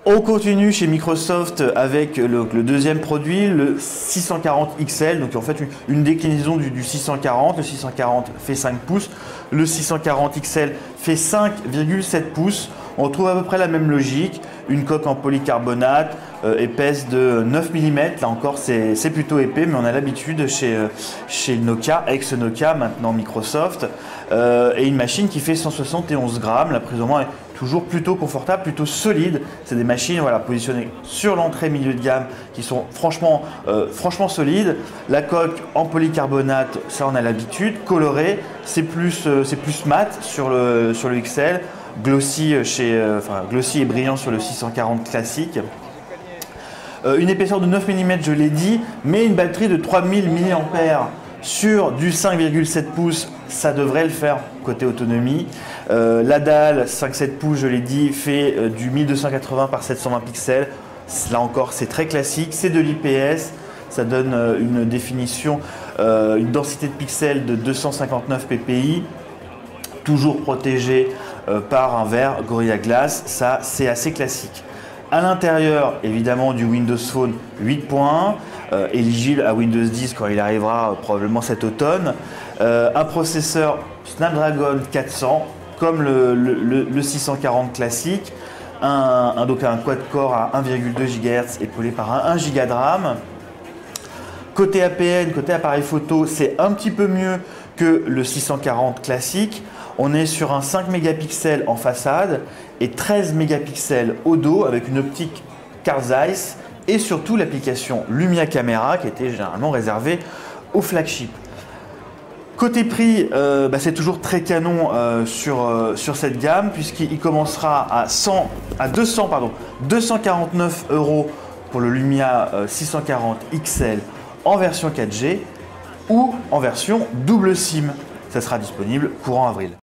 On continue chez Microsoft avec le deuxième produit, le 640 XL, donc en fait une déclinaison du 640. Le 640 fait 5 pouces, le 640 XL fait 5,7 pouces. On retrouve à peu près la même logique, une coque en polycarbonate épaisse de 9 mm. Là encore, c'est plutôt épais, mais on a l'habitude chez Nokia, ex-Nokia, maintenant Microsoft. Et une machine qui fait 171 grammes. La prise en main est toujours plutôt confortable, plutôt solide. C'est des machines positionnées sur l'entrée milieu de gamme qui sont franchement solides. La coque en polycarbonate, ça on a l'habitude. Colorée, c'est plus mat sur le XL. Glossy, glossy et brillant sur le 640 classique. Une épaisseur de 9 mm, je l'ai dit, mais une batterie de 3000 mAh sur du 5,7 pouces, ça devrait le faire côté autonomie. La dalle 5,7 pouces, je l'ai dit, fait du 1280 par 720 pixels. Là encore, c'est très classique, c'est de l'IPS. Ça donne une définition, une densité de pixels de 259 ppi, toujours protégé par un verre Gorilla Glass. Ça, c'est assez classique. À l'intérieur, évidemment, du Windows Phone 8.1, éligible à Windows 10 quand il arrivera probablement cet automne. Un processeur Snapdragon 400, comme le 640 classique. Donc un quad-core à 1,2 GHz épaulé par un 1 Go de RAM. Côté APN, côté appareil photo, c'est un petit peu mieux que le 640 classique. On est sur un 5 mégapixels en façade et 13 mégapixels au dos avec une optique Carl Zeiss et surtout l'application Lumia Camera qui était généralement réservée au flagship. Côté prix, c'est toujours très canon sur cette gamme puisqu'il commencera à 249 € pour le Lumia 640 XL en version 4G ou en version double SIM. Ça sera disponible courant avril.